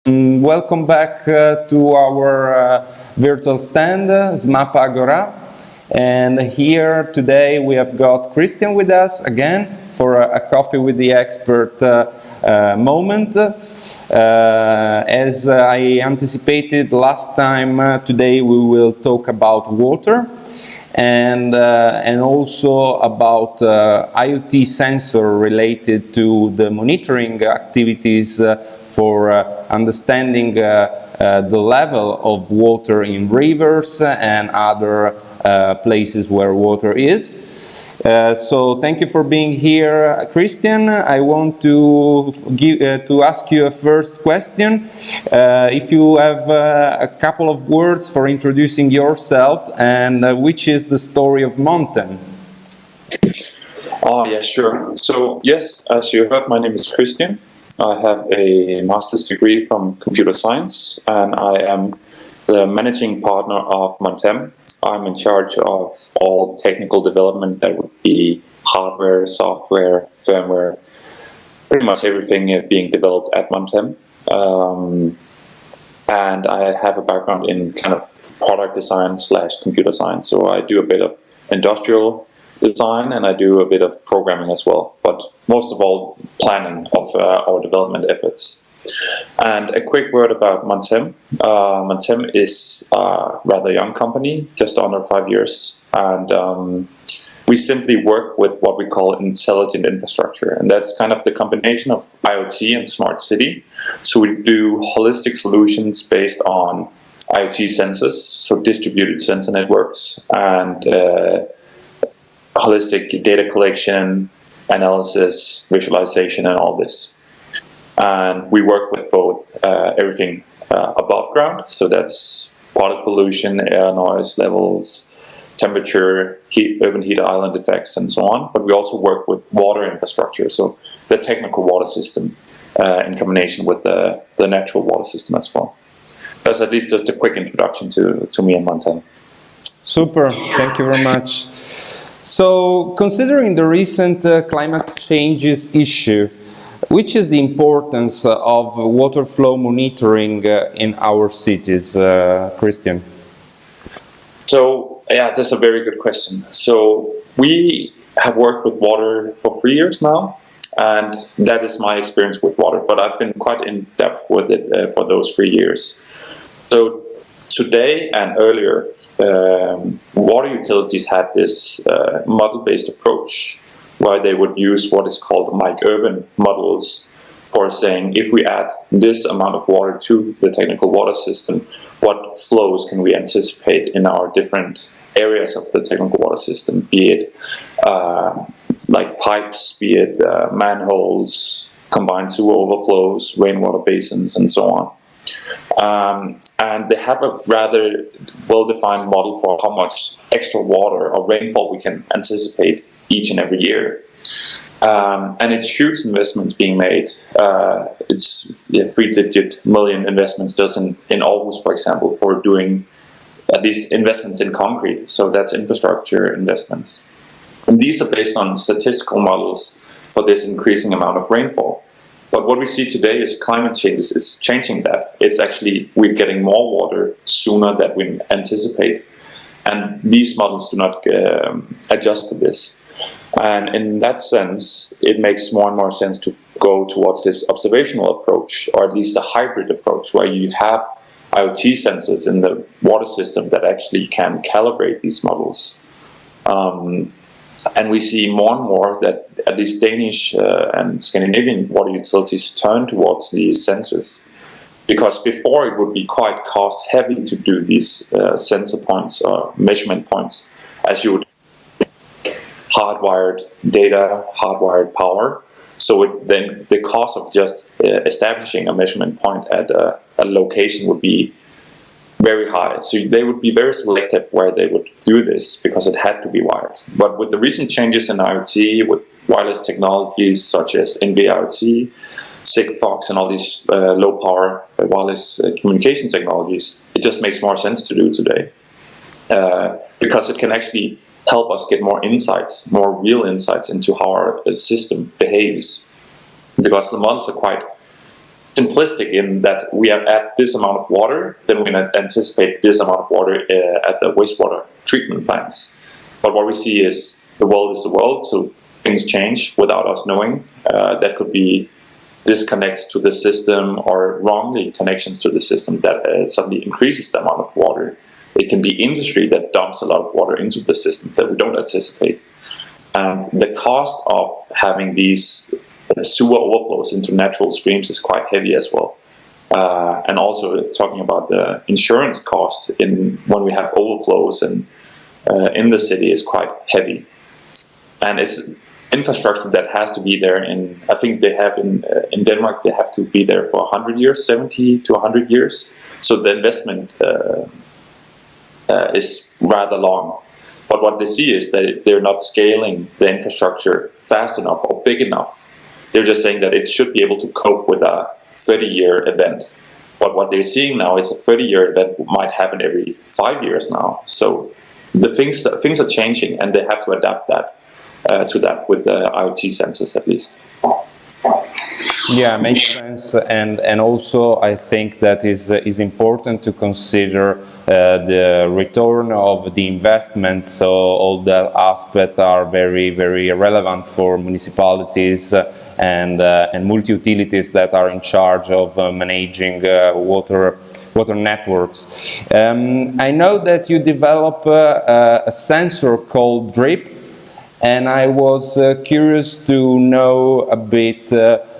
Welcome back to our virtual stand, SMAPPA Agora. And here today we have got Christian with us again for a coffee with the expert moment. As I anticipated last time, today we will talk about water and also about IoT sensor related to the monitoring activities for understanding the level of water in rivers and other places where water is. So thank you for being here, Christian. I want to ask you a first question. If you have a couple of words for introducing yourself, and which is the story of Montem? Oh, yeah, sure. So, yes, as you heard, my name is Christian. I have a master's degree from computer science, and I am the managing partner of Montem. I'm in charge of all technical development. That would be hardware, software, firmware, pretty much everything being developed at Montem. And I have a background in kind of product design / computer science. So I do a bit of industrial design and I do a bit of programming as well, but most of all planning of our development efforts. And a quick word about Montem. Montem is a rather young company, just under 5 years, and we simply work with what we call intelligent infrastructure, and that's kind of the combination of IoT and smart city. So we do holistic solutions based on IoT sensors, so distributed sensor networks, and holistic data collection, analysis, visualization, and all this. And we work with both everything above ground, so that's particle pollution, air noise levels, temperature, urban heat island effects, and so on. But we also work with water infrastructure, so the technical water system in combination with the natural water system as well. That's at least just a quick introduction to me and Montem. Super, thank you very much. So, considering the recent climate changes issue, which is the importance of water flow monitoring in our cities, Christian? So, yeah, that's a very good question. So, we have worked with water for 3 years now, and that is my experience with water, but I've been quite in depth with it for those 3 years. So, today and earlier, water utilities had this model-based approach where they would use what is called Urban models for saying, if we add this amount of water to the technical water system, what flows can we anticipate in our different areas of the technical water system, be it like pipes, be it manholes, combined sewer overflows, rainwater basins, and so on. And they have a rather well-defined model for how much extra water or rainfall we can anticipate each and every year. And it's huge investments being made. It's 3-digit million investments in Aarhus, for example, for doing at least investments in concrete. So that's infrastructure investments. And these are based on statistical models for this increasing amount of rainfall. But what we see today is climate change is changing that. It's actually, we're getting more water sooner than we anticipate. And these models do not adjust to this. And in that sense, it makes more and more sense to go towards this observational approach, or at least a hybrid approach, where you have IoT sensors in the water system that actually can calibrate these models. And we see more and more that at least Danish and Scandinavian water utilities turn towards these sensors. Because before it would be quite cost heavy to do these sensor points or measurement points, as you would hardwired data, hardwired power. So then the cost of just establishing a measurement point at a location would be very high. So they would be very selective where they would do this because it had to be wired. But with the recent changes in IoT, with wireless technologies such as NB-IoT, Sigfox, and all these low-power wireless communication technologies, it just makes more sense to do today because it can actually help us get more insights, more real insights into how our system behaves. Because the models are quite simplistic in that we are at this amount of water, then we anticipate this amount of water at the wastewater treatment plants. But what we see is the world, so things change without us knowing. That could be disconnects to the system or wrongly connections to the system that suddenly increases the amount of water. It can be industry that dumps a lot of water into the system that we don't anticipate. And the cost of having these sewer overflows into natural streams is quite heavy as well. And also talking about the insurance cost when we have overflows and in the city is quite heavy. And it's infrastructure that has to be there I think they have in Denmark, they have to be there for 100 years, 70 to 100 years. So the investment is rather long. But what they see is that they're not scaling the infrastructure fast enough or big enough. They're just saying that it should be able to cope with a 30-year event. But what they're seeing now is a 30-year event might happen every 5 years now. So the things are changing, and they have to adapt that to that with the IoT sensors at least. Yeah, makes sense, and also I think that is important to consider the return of the investment. So all the aspects are very, very relevant for municipalities and multi-utilities that are in charge of managing water networks. I know that you develop a sensor called DRIP, and I was curious to know a bit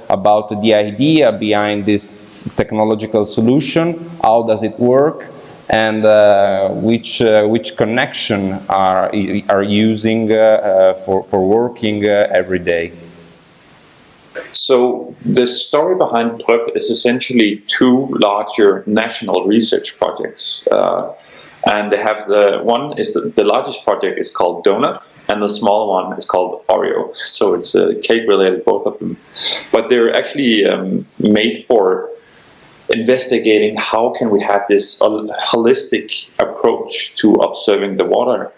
about the idea behind this technological solution. How does it work, and which connection are using for working every day? So the story behind DRIP is essentially two larger national research projects, and they have one is the largest project is called Donut, and the smaller one is called Oreo. So it's cake related, both of them, but they're actually made for investigating how can we have this holistic approach to observing the water,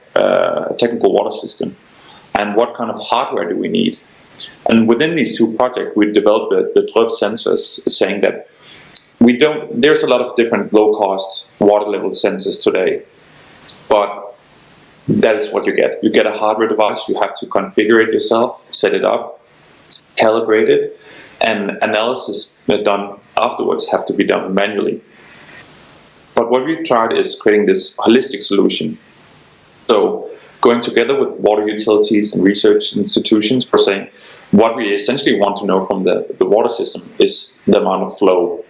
technical water system, and what kind of hardware do we need. And within these two projects, we developed the DRIP sensors, saying that there's a lot of different low-cost water level sensors today, but that is what you get. You get a hardware device, you have to configure it yourself, set it up, calibrate it, and analysis done afterwards have to be done manually. But what we tried is creating this holistic solution. So going together with water utilities and research institutions for saying, what we essentially want to know from the water system is the amount of flow.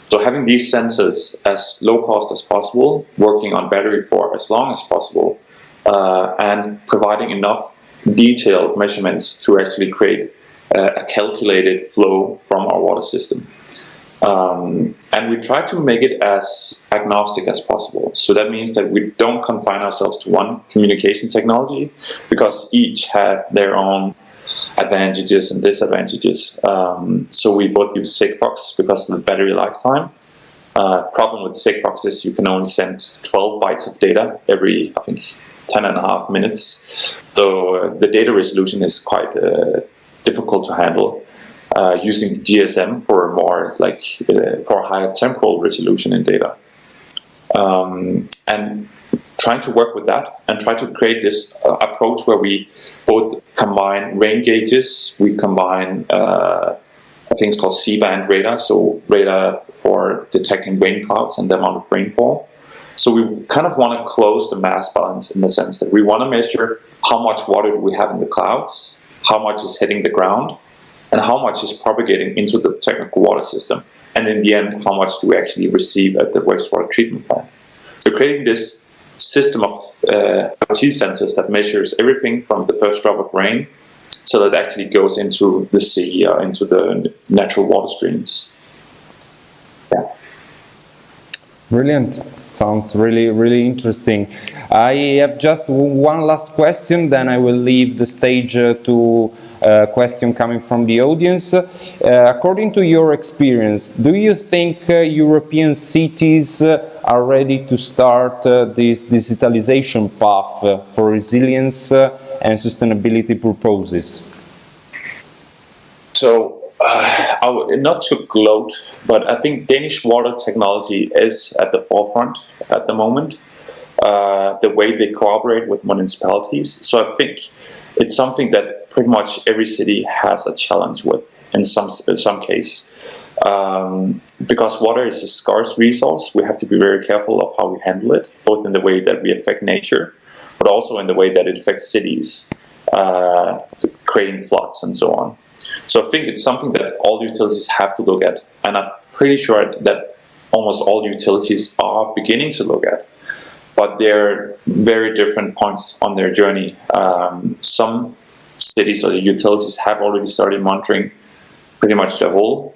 So having these sensors as low cost as possible, working on battery for as long as possible, and providing enough detailed measurements to actually create a calculated flow from our water system. And we try to make it as agnostic as possible. So that means that we don't confine ourselves to one communication technology, because each have their own advantages and disadvantages. So we both use Sigfox because of the battery lifetime. Problem with Sigfox is you can only send 12 bytes of data every, I think, 10.5 minutes. So the data resolution is quite difficult to handle. Using GSM for more for higher temporal resolution in data, and trying to work with that and try to create this approach where we both combine rain gauges, we combine things called C-band radar, so radar for detecting rain clouds and the amount of rainfall. So we kind of want to close the mass balance in the sense that we want to measure how much water do we have in the clouds, how much is hitting the ground, and how much is propagating into the technical water system. And in the end, how much do we actually receive at the wastewater treatment plant. So creating this system of IoT sensors that measures everything from the first drop of rain so that it actually goes into the sea, into the natural water streams. Yeah. Brilliant. Sounds really, really interesting. I have just one last question, then I will leave the stage to a question coming from the audience. According to your experience, do you think European cities are ready to start this digitalization path for resilience and sustainability purposes? So not to gloat, but I think Danish water technology is at the forefront at the moment. The way they cooperate with municipalities. So I think it's something that pretty much every city has a challenge with in some case. Because water is a scarce resource, we have to be very careful of how we handle it, both in the way that we affect nature, but also in the way that it affects cities, creating floods and so on. So I think it's something that all utilities have to look at, and I'm pretty sure that almost all utilities are beginning to look at. But they're very different points on their journey. Some cities or utilities have already started monitoring pretty much the whole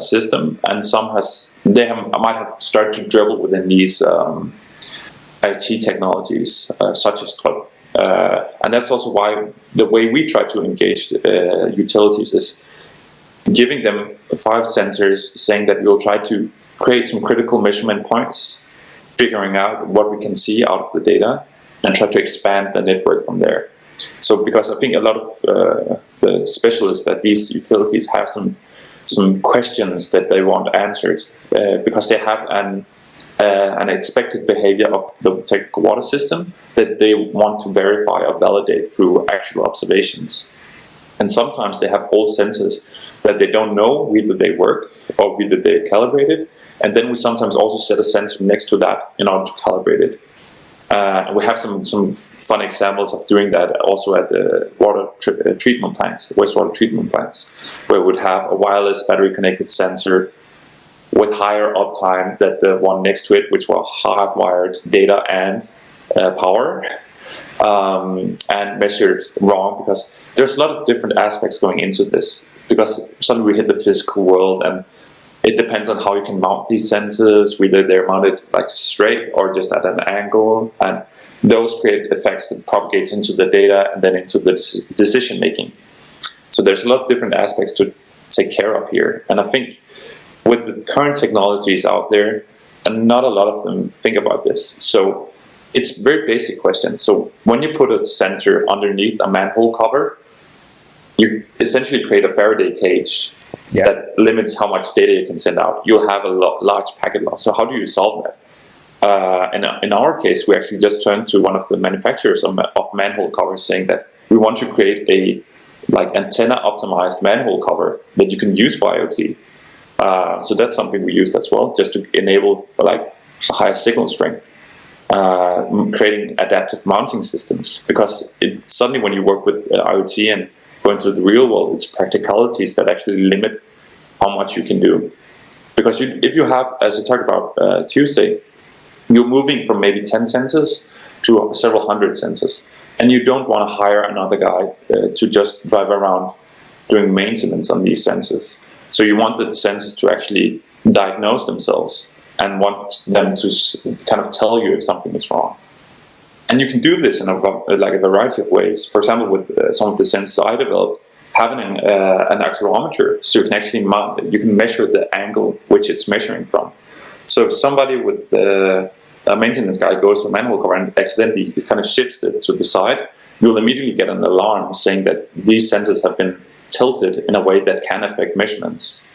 system, and some might have started to dribble within these IT technologies, such as cloud. And that's also why the way we try to engage utilities is giving them 5 sensors, saying that we'll try to create some critical measurement points, figuring out what we can see out of the data, and try to expand the network from there. So, because I think a lot of the specialists at these utilities have some questions that they want answered, because they have an expected behavior of the technical water system that they want to verify or validate through actual observations. And sometimes they have old sensors that they don't know whether they work or whether they're calibrated. And then we sometimes also set a sensor next to that in order to calibrate it. We have some fun examples of doing that also at the treatment plants, wastewater treatment plants, where we would have a wireless battery-connected sensor with higher uptime than the one next to it, which were hardwired data and power, and measured wrong, because there's a lot of different aspects going into this, because suddenly we hit the physical world, and it depends on how you can mount these sensors, whether they're mounted like straight or just at an angle, and those create effects that propagates into the data and then into the decision making. So there's a lot of different aspects to take care of here, and I think with the current technologies out there, and not a lot of them think about this. So it's a very basic question. So when you put a sensor underneath a manhole cover, you essentially create a Faraday cage that limits how much data you can send out. You'll have a large packet loss. So how do you solve that? In our case, we actually just turned to one of the manufacturers of manhole covers, saying that we want to create a antenna optimized manhole cover that you can use for IoT. So that's something we used as well, just to enable a higher signal strength, creating adaptive mounting systems. Because suddenly when you work with IoT and go into the real world, it's practicalities that actually limit how much you can do. Because if you have, as I talked about Tuesday, you're moving from maybe 10 sensors to several hundred sensors, and you don't want to hire another guy to just drive around doing maintenance on these sensors. So you want the sensors to actually diagnose themselves and want them to kind of tell you if something is wrong. And you can do this in a variety of ways. For example, with some of the sensors I developed, having an accelerometer, so you can actually you can measure the angle which it's measuring from. So if somebody with a maintenance guy goes to a manhole cover and accidentally kind of shifts it to the side, you'll immediately get an alarm saying that these sensors have been tilted in a way that can affect measurements.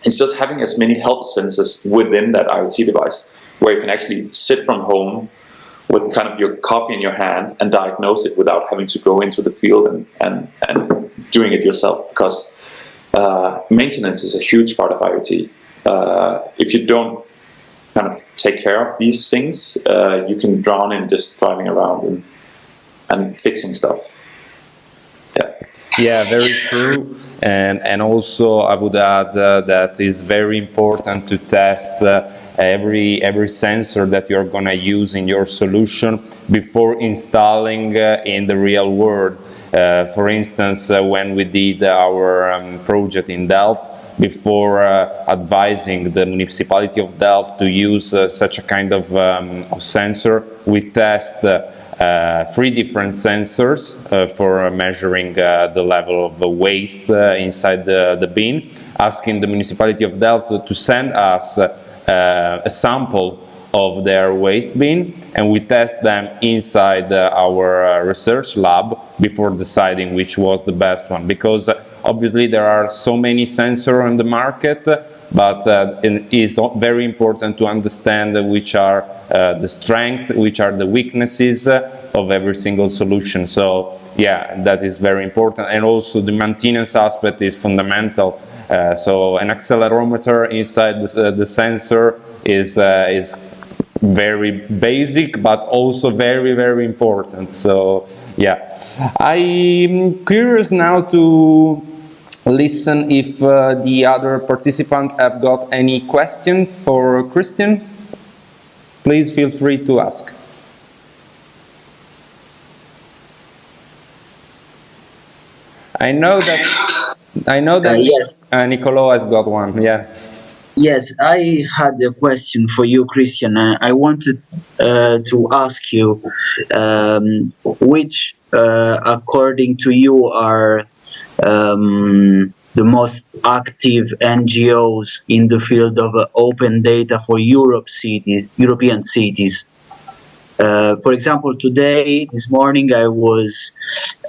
It's just having as many help sensors within that IoT device, where you can actually sit from home with kind of your coffee in your hand and diagnose it without having to go into the field and doing it yourself. Because maintenance is a huge part of IoT. If you don't kind of take care of these things, you can drown in just driving around and fixing stuff. Yeah, very true. And also I would add that it's very important to test every sensor that you're going to use in your solution before installing in the real world. For instance, when we did our project in Delft, before advising the municipality of Delft to use such a kind of sensor, we test 3 different sensors for measuring the level of the waste inside the bin, asking the municipality of Delft to send us a sample of their waste bin, and we test them inside our research lab before deciding which was the best one, because obviously there are so many sensors on the market, but it is very important to understand which are the strengths, which are the weaknesses of every single solution. So yeah, that is very important, and also the maintenance aspect is fundamental. So an accelerometer inside the sensor is very basic, but also very, very important. So yeah, I'm curious now to listen if the other participants have got any question for Christian. Please feel free to ask. I know that Yes. Nicolo has got one. Yeah. Yes, I had a question for you, Christian. I wanted to ask you which, according to you, are the most active NGOs in the field of open data for European cities. For example, this morning, I was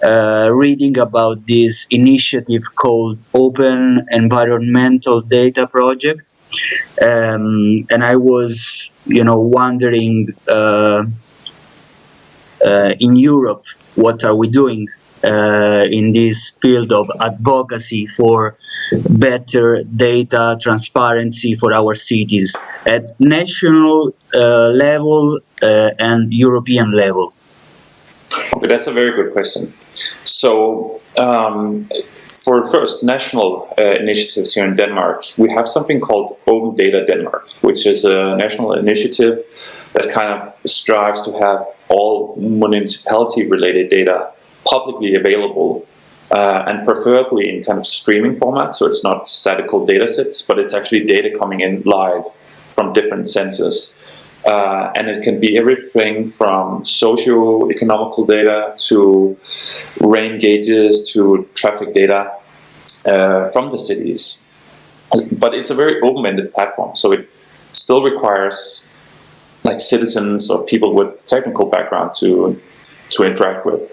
reading about this initiative called Open Environmental Data Project, and I was, wondering in Europe, what are we doing in this field of advocacy for better data transparency for our cities at national level and European level? Okay, that's a very good question. So, for first national initiatives here in Denmark, we have something called Open Data Denmark, which is a national initiative that kind of strives to have all municipality-related data publicly available, and preferably in kind of streaming format, so it's not statical data sets, but it's actually data coming in live from different sensors. And it can be everything from socio-economical data to rain gauges to traffic data from the cities. But it's a very open-ended platform, so it still requires like citizens or people with technical background to interact with.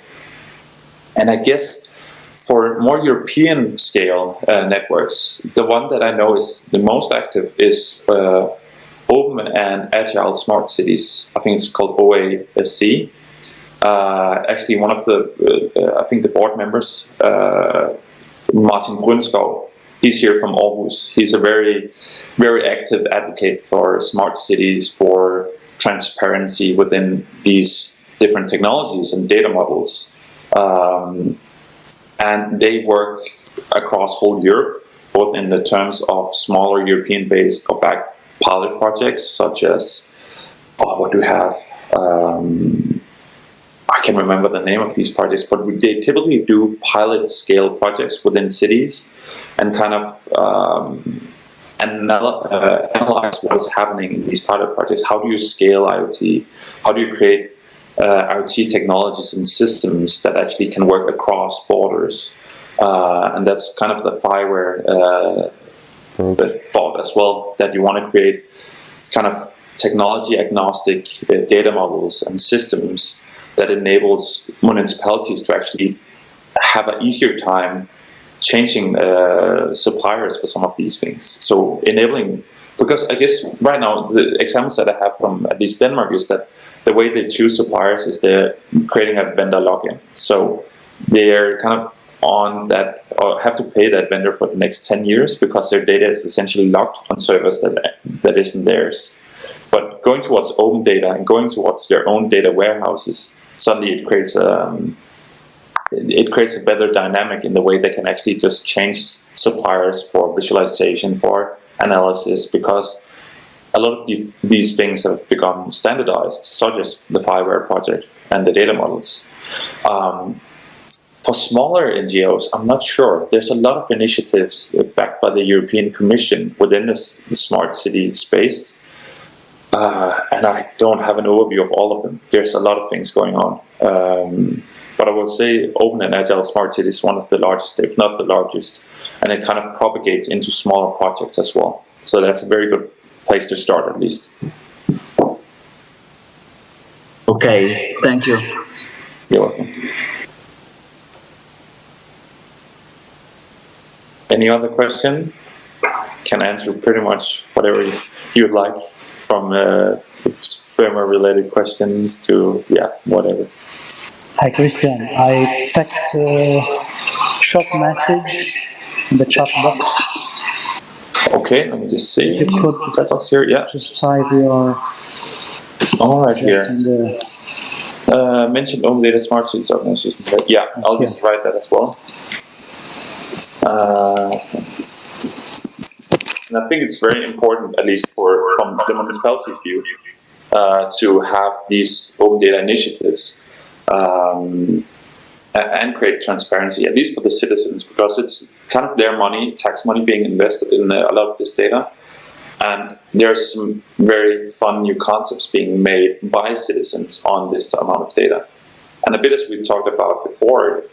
And I guess for more European scale networks, the one that I know is the most active is Open and Agile Smart Cities. I think it's called OASC. Actually, one of the, I think the board members, Martin Brunskov, he's here from Aarhus. He's a very, very active advocate for smart cities, for transparency within these different technologies and data models. And they work across whole Europe, both in the terms of smaller European-based or backed pilot projects, such as, what do we have? I can't remember the name of these projects, but they typically do pilot scale projects within cities and kind of analyze what is happening in these pilot projects. How do you scale IoT? How do you create IoT technologies and systems that actually can work across borders? And that's kind of the FIWARE thought as well, that you want to create kind of technology agnostic data models and systems that enables municipalities to actually have an easier time changing suppliers for some of these things. So enabling, because I guess right now the examples that I have from at least Denmark is that the way they choose suppliers is they're creating a vendor login. So they're kind of on that, or have to pay that vendor for the next 10 years because their data is essentially locked on servers that isn't theirs. But going towards open data and going towards their own data warehouses, suddenly it creates a better dynamic in the way they can actually just change suppliers for visualization, for analysis, because a lot of these things have become standardized, such as the FIWARE project and the data models. For smaller NGOs, I'm not sure. There's a lot of initiatives backed by the European Commission within the smart city space, and I don't have an overview of all of them. There's a lot of things going on. But I will say Open and Agile Smart City is one of the largest, if not the largest, and it kind of propagates into smaller projects as well. So that's a very good place to start, at least. Okay, thank you. You're welcome. Any other question? Can answer pretty much whatever you'd like, from firmware-related questions to, yeah, whatever. Hi, Christian. I text a short message in the chat box. Okay, let me just see. If you could chat box here, yeah. just type your All right, here. the Mentioned open data smart cities organization. Yeah, I'll just write that as well. And I think it's very important, at least from the municipality's view, to have these open data initiatives and create transparency, at least for the citizens, because it's kind of their money, tax money, being invested in a lot of this data. And there's some very fun new concepts being made by citizens on this amount of data. And a bit as we talked about before,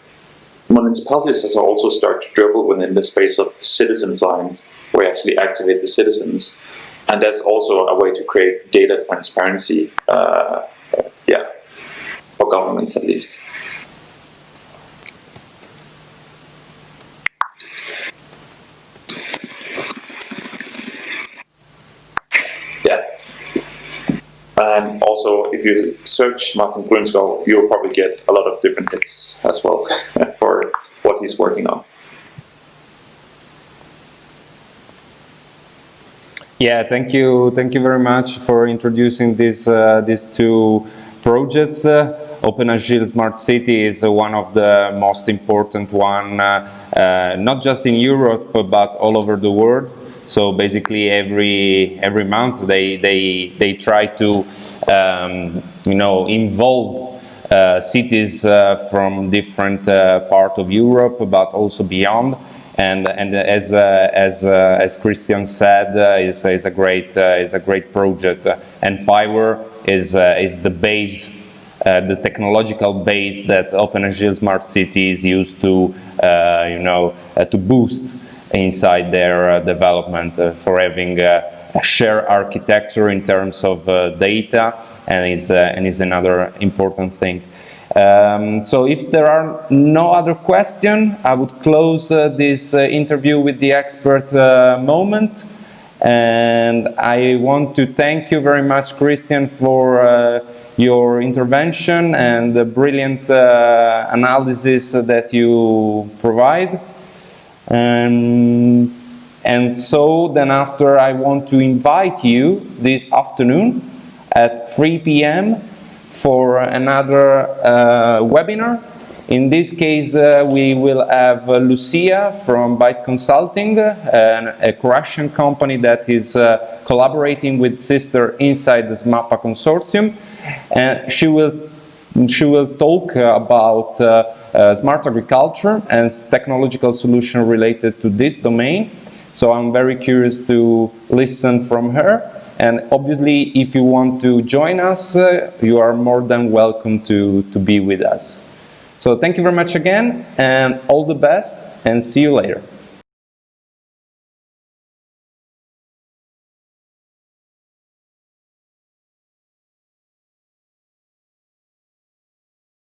municipalities has also started to dribble within the space of citizen science, where you actually activate the citizens. And that's also a way to create data transparency, for governments at least. Yeah. And also, if you search Martin Brunskov, you'll probably get a lot of different hits as well for what he's working on. Yeah, thank you very much for introducing these two projects. Open Agile Smart City is one of the most important one, not just in Europe but all over the world. So basically, every month they try to involve cities from different part of Europe, but also beyond. And as Christian said, is a great project. And Fiverr is the base, the technological base that Open Agile Smart City is used to to boost inside their development for having a shared architecture in terms of data, and is another important thing. So if there are no other questions, I would close this interview with the expert moment. And I want to thank you very much, Christian, for your intervention and the brilliant analysis that you provide. And so then after, I want to invite you this afternoon at 3 p.m. for another webinar. In this case, we will have Lucia from Byte Consulting, a Croatian company that is collaborating with Sister inside the SMAPPA consortium. And she will talk about smart agriculture and technological solution related to this domain. So I'm very curious to listen from her. And obviously, if you want to join us, you are more than welcome to be with us. So thank you very much again, and all the best, and see you later.